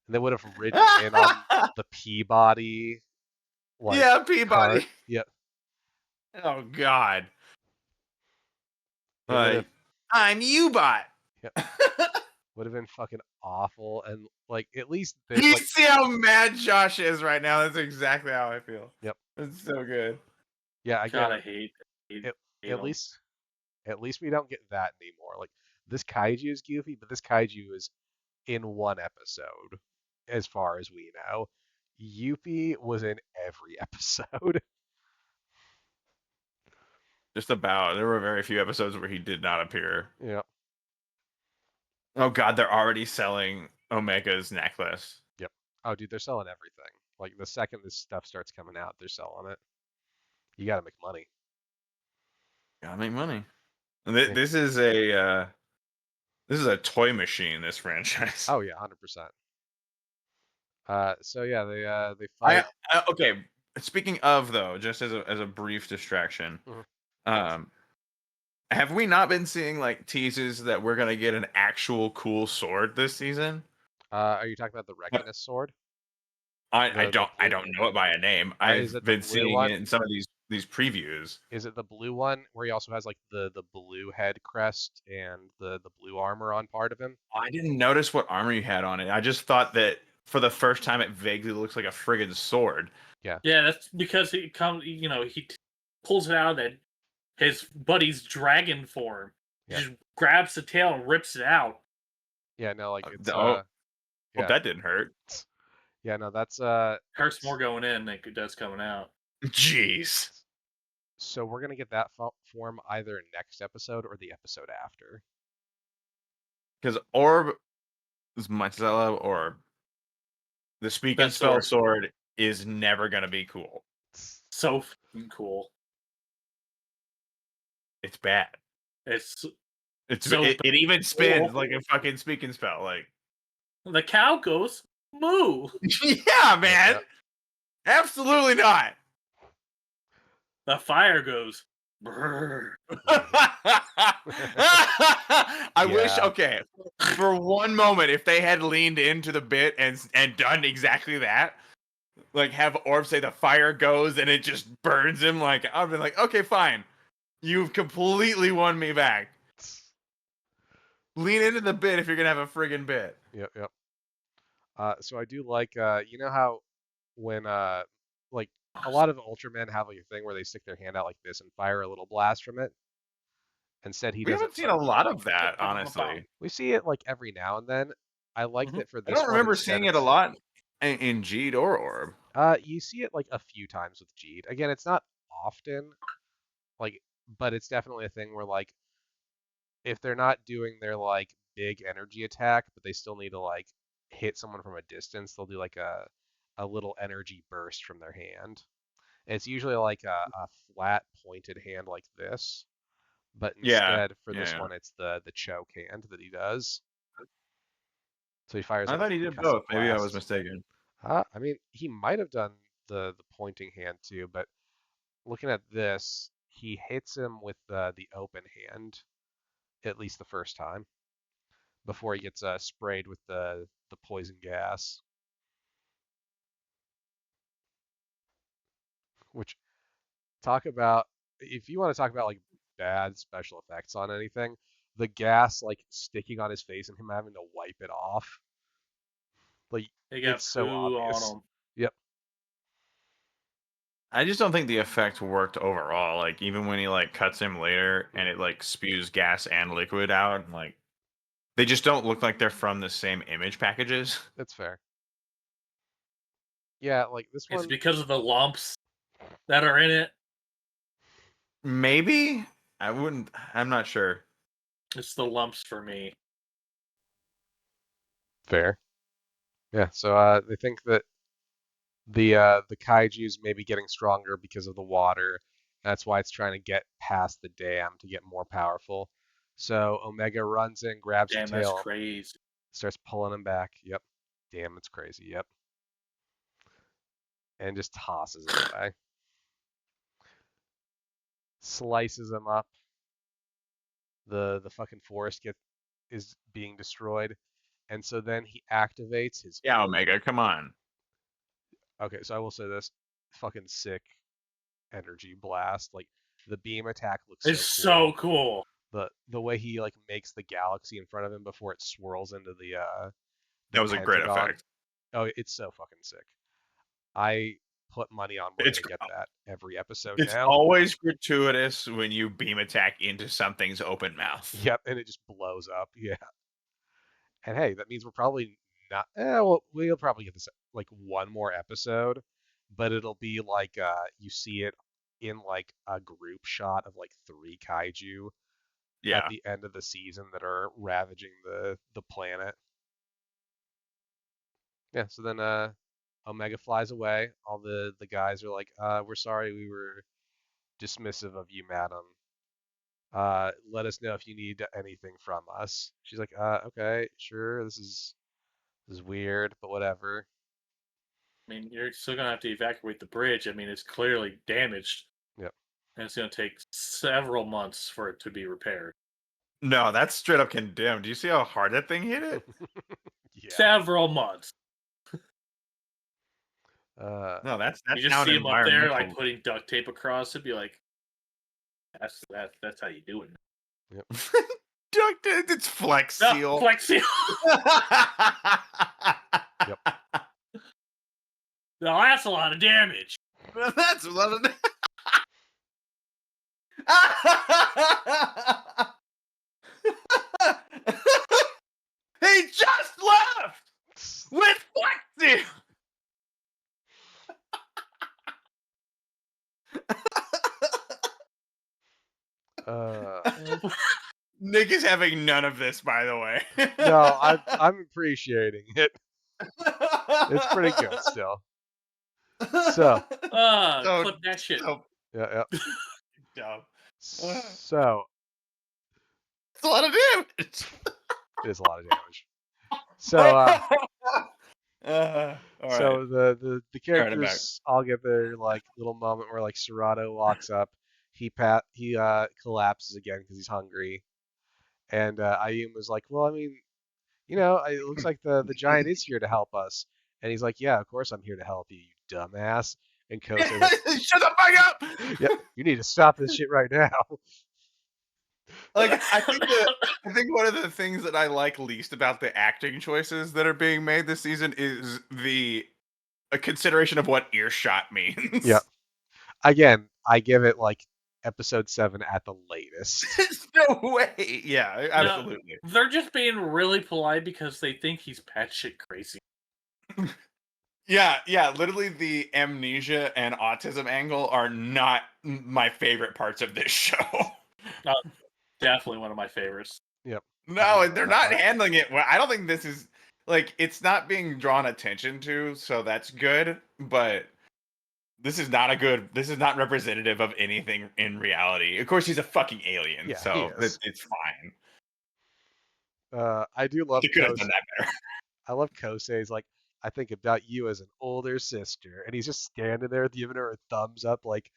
[SPEAKER 1] they would have ridden in on the Peabody.
[SPEAKER 3] Yeah, Peabody.
[SPEAKER 1] Yep.
[SPEAKER 3] Oh God.
[SPEAKER 1] It would have,
[SPEAKER 3] I'm U-Bot.
[SPEAKER 1] Yep. would have been fucking awful. And like at least there's
[SPEAKER 3] You
[SPEAKER 1] like
[SPEAKER 3] see how mad Josh is right now? That's exactly how I feel.
[SPEAKER 1] yep.
[SPEAKER 3] It's so good.
[SPEAKER 1] Yeah,
[SPEAKER 2] God,
[SPEAKER 1] again,
[SPEAKER 2] I hate
[SPEAKER 1] at,
[SPEAKER 2] hate
[SPEAKER 1] at
[SPEAKER 2] 'em.
[SPEAKER 1] least we don't get that anymore. Like this kaiju is goofy, but this kaiju is in one episode, as far as we know. Yuppie was in every episode.
[SPEAKER 3] Just about. There were very few episodes where he did not appear.
[SPEAKER 1] Yep.
[SPEAKER 3] Oh god, they're already selling Omega's necklace.
[SPEAKER 1] Yep. Oh, dude, they're selling everything. Like the second this stuff starts coming out, they're selling it. You got to make money.
[SPEAKER 3] Gotta make money.
[SPEAKER 1] Yeah.
[SPEAKER 3] This is a toy machine. This franchise.
[SPEAKER 1] Oh yeah, 100%. So yeah, they
[SPEAKER 3] I,
[SPEAKER 1] fight.
[SPEAKER 3] okay. Speaking of though, just as a brief distraction,
[SPEAKER 1] Mhm.
[SPEAKER 3] have we not been seeing like teases that we're gonna get an actual cool sword this season?
[SPEAKER 1] Are you talking about the
[SPEAKER 3] Uh,
[SPEAKER 1] Reckoness sword?
[SPEAKER 3] I
[SPEAKER 1] The
[SPEAKER 3] don't
[SPEAKER 1] blue.
[SPEAKER 3] know it by a name.
[SPEAKER 1] Is
[SPEAKER 3] I've
[SPEAKER 1] it the
[SPEAKER 3] been
[SPEAKER 1] blue
[SPEAKER 3] seeing
[SPEAKER 1] one?
[SPEAKER 3] it in some of these previews.
[SPEAKER 1] Is it the blue one where he also has like the blue head crest and the blue armor on part of him?
[SPEAKER 3] I didn't notice what armor he had on it. I just thought that for the first time it vaguely looks like a friggin' sword.
[SPEAKER 1] Yeah.
[SPEAKER 2] Yeah, that's because he comes. Pulls it out of that his buddy's dragon form. He
[SPEAKER 1] Yeah.
[SPEAKER 2] just grabs the tail and rips it out.
[SPEAKER 1] Yeah, no, like it's
[SPEAKER 3] Hope
[SPEAKER 1] yeah.
[SPEAKER 3] that didn't hurt.
[SPEAKER 1] Yeah, no, that's
[SPEAKER 2] Hurts more going in than it does coming out.
[SPEAKER 3] Jeez.
[SPEAKER 1] so we're gonna get that form either next episode or the episode after.
[SPEAKER 3] Because Orb is Micello Orb. The speak and
[SPEAKER 2] That
[SPEAKER 3] spell
[SPEAKER 2] sword.
[SPEAKER 3] sword is never gonna be cool.
[SPEAKER 2] So fucking cool.
[SPEAKER 3] It's bad.
[SPEAKER 2] It's
[SPEAKER 3] It even spins like a fucking speak and spell. Like
[SPEAKER 2] the cow goes moo.
[SPEAKER 3] yeah, man.
[SPEAKER 1] Yeah.
[SPEAKER 3] Absolutely not.
[SPEAKER 2] The fire goes brrr.
[SPEAKER 3] I wish
[SPEAKER 1] Yeah.
[SPEAKER 3] okay. For one moment, if they had leaned into the bit and done exactly that, like have Orb say the fire goes and it just burns him, like I've been like, okay, fine. You've completely won me back. Lean into the bit if you're gonna have a friggin' bit.
[SPEAKER 1] Yep, yep. So I do like you know how when like a lot of Ultramen have like a thing where they stick their hand out like this and fire a little blast from it. Instead, he
[SPEAKER 3] We
[SPEAKER 1] does it
[SPEAKER 3] haven't seen
[SPEAKER 1] from.
[SPEAKER 3] a lot of that, honestly.
[SPEAKER 1] We see it like every now and then. I like that for
[SPEAKER 3] I
[SPEAKER 1] this
[SPEAKER 3] don't
[SPEAKER 1] one
[SPEAKER 3] remember
[SPEAKER 1] instead
[SPEAKER 3] seeing it a
[SPEAKER 1] it's.
[SPEAKER 3] lot in Jeed or Orb.
[SPEAKER 1] You see it like a few times with Jeed. Again, it's not often, like, but it's definitely a thing where like if they're not doing their like big energy attack, but they still need to like hit someone from a distance, they'll do like a little energy burst from their hand. And it's usually like a flat pointed hand like this, but
[SPEAKER 3] Yeah,
[SPEAKER 1] instead for this
[SPEAKER 3] yeah.
[SPEAKER 1] one it's the choke hand that he does. So he fires
[SPEAKER 3] I
[SPEAKER 1] like
[SPEAKER 3] thought
[SPEAKER 1] a
[SPEAKER 3] he did
[SPEAKER 1] concussive
[SPEAKER 3] both. Maybe I was
[SPEAKER 1] blast.
[SPEAKER 3] mistaken.
[SPEAKER 1] I mean, he might have done the pointing hand too, but looking at this, he hits him with the open hand at least the first time before he gets sprayed with the poison gas. Which talk about if you want to talk about like bad special effects on anything, the gas like sticking on his face and him having to wipe it off, like
[SPEAKER 2] They got
[SPEAKER 1] it's so
[SPEAKER 2] poo
[SPEAKER 1] obvious.
[SPEAKER 2] on them.
[SPEAKER 1] Yep.
[SPEAKER 3] I just don't think the effect worked overall. Like even when he like cuts him later and it like spews gas and liquid out, like they just don't look like they're from the same image packages.
[SPEAKER 1] That's fair. Yeah, like this
[SPEAKER 2] It's
[SPEAKER 1] one.
[SPEAKER 2] because of the lumps that are in it.
[SPEAKER 3] Maybe I wouldn't. I'm not sure.
[SPEAKER 2] It's the lumps for me.
[SPEAKER 1] Fair. Yeah. So they think that the kaiju's maybe getting stronger because of the water. That's why it's trying to get past the dam to get more powerful. So Omega runs in, grabs the
[SPEAKER 2] Damn, that's
[SPEAKER 1] tail,
[SPEAKER 2] crazy.
[SPEAKER 1] starts pulling him back. Yep. Damn, it's crazy. Yep. And just tosses it away. Slices him up. The fucking forest is being destroyed. And so then he activates his.
[SPEAKER 3] Yeah, Omega, come on.
[SPEAKER 1] Okay, so I will say this. Fucking sick energy blast. Like the beam attack looks
[SPEAKER 2] It's
[SPEAKER 1] so
[SPEAKER 2] so cool.
[SPEAKER 1] The way he like makes the galaxy in front of him before it swirls into the
[SPEAKER 3] That was a great
[SPEAKER 1] Pentagon.
[SPEAKER 3] effect.
[SPEAKER 1] Oh, it's so fucking sick. I put money on we're
[SPEAKER 3] It's
[SPEAKER 1] gonna get that every episode
[SPEAKER 3] it's
[SPEAKER 1] now.
[SPEAKER 3] always gratuitous when you beam attack into something's open mouth.
[SPEAKER 1] Yep, and it just blows up. Yeah. And hey, that means we're probably not. Well, we'll probably get this like one more episode, but it'll be like you see it in like a group shot of like 3 kaiju at
[SPEAKER 3] Yeah.
[SPEAKER 1] the end of the season that are ravaging the planet. Yeah. So then Omega flies away. All the guys are like, we're sorry, we were dismissive of you, madam. Let us know if you need anything from us. She's like, okay, sure. This is weird, but whatever.
[SPEAKER 2] I mean, you're still gonna have to evacuate the bridge. I mean, it's clearly damaged,
[SPEAKER 1] Yep.
[SPEAKER 2] and it's gonna take several months for it to be repaired.
[SPEAKER 3] No, that's straight up condemned. Do you see how hard that thing hit it?
[SPEAKER 1] Yeah.
[SPEAKER 2] Several months.
[SPEAKER 3] No, that's
[SPEAKER 2] You just
[SPEAKER 3] down
[SPEAKER 2] see him up there,
[SPEAKER 3] environmental.
[SPEAKER 2] like putting duct tape across it. Be like, that's how you do it.
[SPEAKER 1] Yep.
[SPEAKER 3] Duct tape, it's Flex
[SPEAKER 2] No,
[SPEAKER 3] Seal.
[SPEAKER 2] Flex Seal.
[SPEAKER 1] Yep.
[SPEAKER 2] No, that's a lot of damage.
[SPEAKER 3] That's a lot of. He just left with Flexi. Nick is having none of this, by the way.
[SPEAKER 1] No, I'm appreciating it. It's pretty good still. So.
[SPEAKER 2] Clip that shit.
[SPEAKER 1] Yeah.
[SPEAKER 3] Dumb.
[SPEAKER 1] So.
[SPEAKER 3] It's a lot of damage.
[SPEAKER 1] It is a lot of damage. So. So the characters all get their like little moment where like Serato walks up, he collapses again because he's hungry, and Ayuma's was like, well, I mean, it looks like the giant is here to help us, and he's like, yeah, of course I'm here to help you, you dumbass. And Kosei's like,
[SPEAKER 3] shut the fuck up.
[SPEAKER 1] Yeah, you need to stop this shit right now.
[SPEAKER 3] Like I think one of the things that I like least about the acting choices that are being made this season is a consideration of what earshot means.
[SPEAKER 1] Yep. Again, I give it like episode 7 at the latest.
[SPEAKER 3] There's no way. Yeah, absolutely.
[SPEAKER 2] No, they're just being really polite because they think he's batshit crazy.
[SPEAKER 3] Yeah. Literally, the amnesia and autism angle are not my favorite parts of this show.
[SPEAKER 2] Definitely one of my favorites.
[SPEAKER 1] Yep.
[SPEAKER 3] No, they're not handling it well. I don't think this is like it's not being drawn attention to, so that's good. But this is not representative of anything in reality. Of course, he's a fucking alien, so it's fine.
[SPEAKER 1] I do love.
[SPEAKER 3] They could have done that better.
[SPEAKER 1] I love Kosei's like, I think about you as an older sister, and he's just standing there giving her a thumbs up like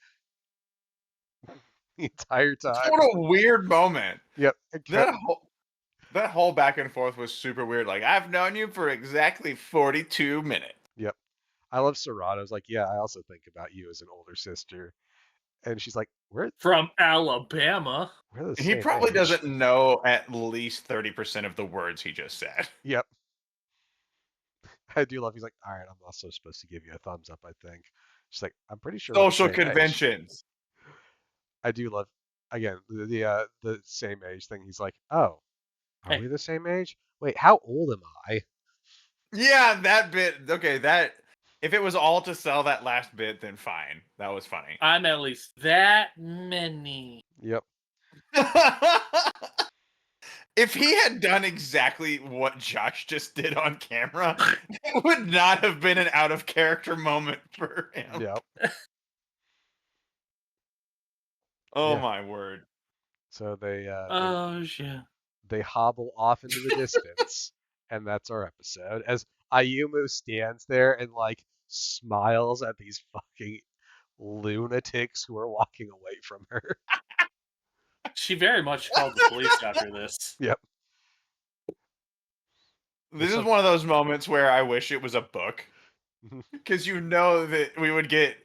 [SPEAKER 1] the entire time.
[SPEAKER 3] What a weird moment.
[SPEAKER 1] Yep.
[SPEAKER 3] That whole back and forth was super weird. Like, I've known you for exactly 42 minutes.
[SPEAKER 1] Yep. I love Serato's like, yeah, I also think about you as an older sister. And she's like, we're
[SPEAKER 2] from Alabama.
[SPEAKER 3] He probably doesn't know at least 30% of the words he just said.
[SPEAKER 1] Yep. I do love. He's like, all right, I'm also supposed to give you a thumbs up. I think. She's like, I'm pretty sure.
[SPEAKER 3] Social conventions.
[SPEAKER 1] I do love. Again, the same age thing. He's like, oh, are we the same age? Wait, how old am I?
[SPEAKER 3] Yeah, that bit. Okay, that. If it was all to sell that last bit, then fine. That was funny.
[SPEAKER 2] I'm at least that many.
[SPEAKER 1] Yep.
[SPEAKER 3] If he had done exactly what Josh just did on camera, it would not have been an out of character moment for him.
[SPEAKER 1] Yep.
[SPEAKER 3] Oh my word.
[SPEAKER 1] So they they hobble off into the distance, and that's our episode. As Ayumu stands there and like smiles at these fucking lunatics who are walking away from her.
[SPEAKER 2] She very much called the police after this.
[SPEAKER 1] Yep.
[SPEAKER 3] This is one of those moments where I wish it was a book. Because you know that we would get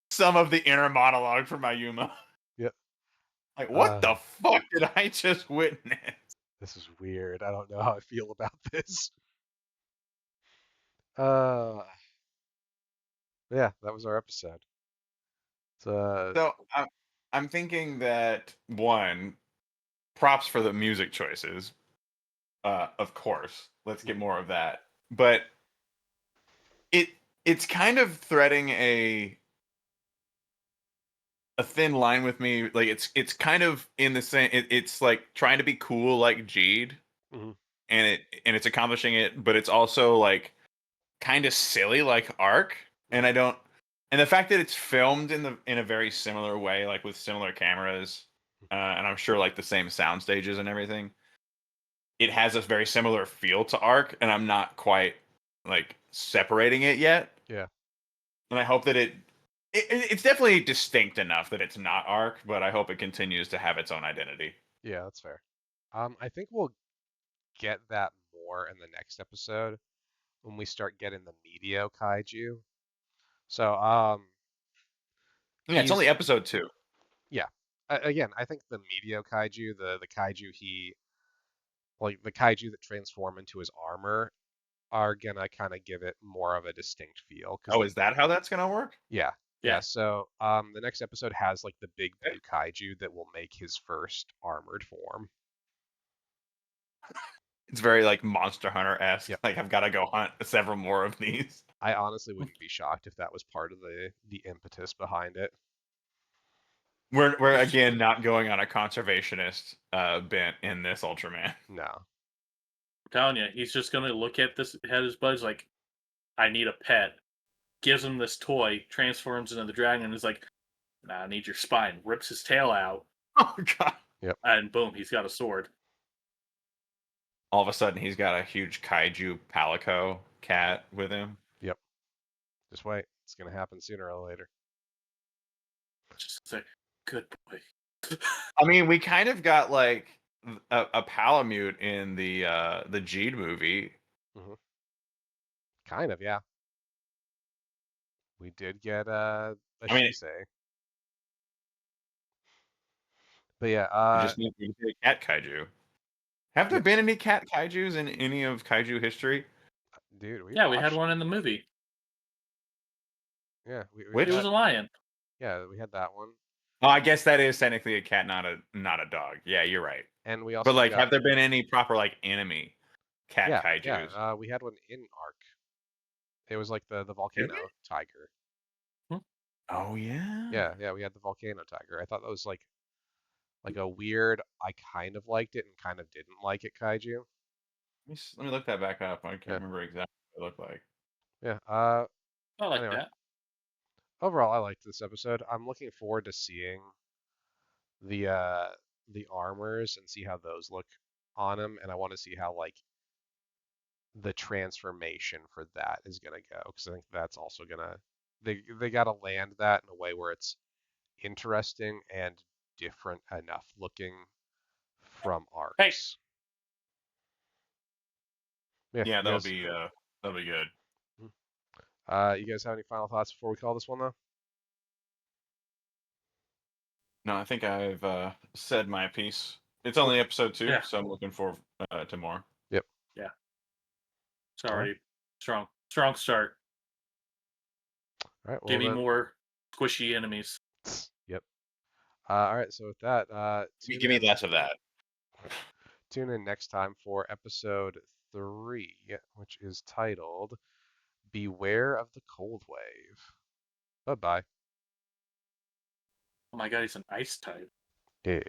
[SPEAKER 3] some of the inner monologue from Ayuma.
[SPEAKER 1] Yep.
[SPEAKER 3] Like, what
[SPEAKER 1] Uh,
[SPEAKER 3] the fuck did I just witness?
[SPEAKER 1] this is weird. I don't know how I feel about this. Uh, yeah, that was our episode. So,
[SPEAKER 3] So I'm thinking that one, props for the music choices. Of course, let's get more of that. But it it's kind of threading a thin line with me. Like it's kind of in the same. It's like trying to be cool like Jeed,
[SPEAKER 1] mhm,
[SPEAKER 3] and it's accomplishing it, but it's also like kind of silly like Arc. And
[SPEAKER 1] mhm,
[SPEAKER 3] I don't. And the fact that it's filmed in a very similar way, like with similar cameras, and I'm sure like the same sound stages and everything, it has a very similar feel to Arc, and I'm not quite like separating it yet.
[SPEAKER 1] yeah,
[SPEAKER 3] And I hope that it's definitely distinct enough that it's not Arc, but I hope it continues to have its own identity.
[SPEAKER 1] yeah, that's fair. I think we'll get that more in the next episode when we start getting the Medio kaiju. So,
[SPEAKER 3] Yeah, it's only
[SPEAKER 1] he's
[SPEAKER 3] episode 2.
[SPEAKER 1] yeah. Again, I think the Medio kaiju, the kaiju he like the kaiju that transform into his armor are gonna kind of give it more of a distinct feel because
[SPEAKER 3] Oh, is that how that's gonna work?
[SPEAKER 1] yeah, yeah.
[SPEAKER 2] Yeah.
[SPEAKER 1] So the next episode has like the big blue kaiju that will make his first armored form.
[SPEAKER 3] It's very like Monster Hunter esque.
[SPEAKER 1] Yep.
[SPEAKER 3] Like I've got to go hunt several more of these.
[SPEAKER 1] I honestly wouldn't be shocked if that was part of the impetus behind it.
[SPEAKER 3] We're again not going on a conservationist bent in this Ultraman.
[SPEAKER 1] No.
[SPEAKER 2] I'm telling you, he's just gonna look at this, at his buddies like, I need a pet. Gives him this toy, transforms into the dragon, and is like, nah, I need your spine. Rips his tail out,
[SPEAKER 3] Oh god!
[SPEAKER 1] Yep.
[SPEAKER 2] and boom, he's got a sword.
[SPEAKER 3] All of a sudden, he's got a huge kaiju palico cat with him.
[SPEAKER 1] Yep. Just wait. It's gonna happen sooner or later.
[SPEAKER 2] Just say, good boy.
[SPEAKER 3] I mean, we kind of got like a Palamute in the Jeed movie.
[SPEAKER 1] Hmm. Kind of, yeah. We did get a
[SPEAKER 3] I mean,
[SPEAKER 1] Shisei. But yeah,
[SPEAKER 3] we just need to get a cat kaiju. Have there
[SPEAKER 1] yeah,
[SPEAKER 3] been any cat kaijus in any of kaiju history?
[SPEAKER 1] dude, we
[SPEAKER 2] Yeah, we had
[SPEAKER 1] watched.
[SPEAKER 2] one in the movie.
[SPEAKER 1] Yeah, we
[SPEAKER 3] Which?
[SPEAKER 2] It was
[SPEAKER 1] had.
[SPEAKER 2] a lion.
[SPEAKER 1] Yeah, we had that one,
[SPEAKER 3] Oh, I guess that is technically a cat, not a dog. Yeah, you're right.
[SPEAKER 1] and we
[SPEAKER 3] But
[SPEAKER 1] also
[SPEAKER 3] like,
[SPEAKER 1] got.
[SPEAKER 3] have there been any proper like enemy cat
[SPEAKER 1] Yeah, yeah.
[SPEAKER 3] kaijus?
[SPEAKER 1] We had one in Arc. It was like the
[SPEAKER 3] Did we?
[SPEAKER 1] volcano tiger.
[SPEAKER 2] Hmm?
[SPEAKER 3] Oh yeah.
[SPEAKER 1] Yeah, yeah. We had the volcano tiger. I thought that was like a weird. I kind of liked it and kind of didn't like it kaiju.
[SPEAKER 3] Let me look that back up. I can't
[SPEAKER 1] Yeah,
[SPEAKER 3] remember exactly what it looked like.
[SPEAKER 1] yeah.
[SPEAKER 2] I like
[SPEAKER 1] Anyway,
[SPEAKER 2] that.
[SPEAKER 1] overall, I liked this episode. I'm looking forward to seeing the uh the armors and see how those look on him, and I want to see how like the transformation for that is gonna go because I think that's also gonna they gotta land that in a way where it's interesting and different enough looking from
[SPEAKER 2] Hey,
[SPEAKER 1] arcs. Yeah,
[SPEAKER 3] Yeah,
[SPEAKER 1] you guys.
[SPEAKER 3] that'll be good.
[SPEAKER 1] You guys have any final thoughts before we call this one though?
[SPEAKER 3] No, I think I've said my piece. It's
[SPEAKER 1] Cool.
[SPEAKER 3] only episode 2,
[SPEAKER 2] yeah,
[SPEAKER 3] so I'm looking forward to more.
[SPEAKER 1] Yep.
[SPEAKER 2] yeah. It's
[SPEAKER 1] All right.
[SPEAKER 2] already strong start.
[SPEAKER 1] All right.
[SPEAKER 2] Give
[SPEAKER 1] Well
[SPEAKER 2] me
[SPEAKER 1] then.
[SPEAKER 2] more squishy enemies.
[SPEAKER 1] Yep. All right. So with that, tune
[SPEAKER 3] Give me
[SPEAKER 1] in.
[SPEAKER 3] less of that.
[SPEAKER 1] Tune in next time for episode 3, which is titled "Beware of the Cold Wave." Bye bye.
[SPEAKER 2] Oh my god, he's an ice type.
[SPEAKER 1] Yeah.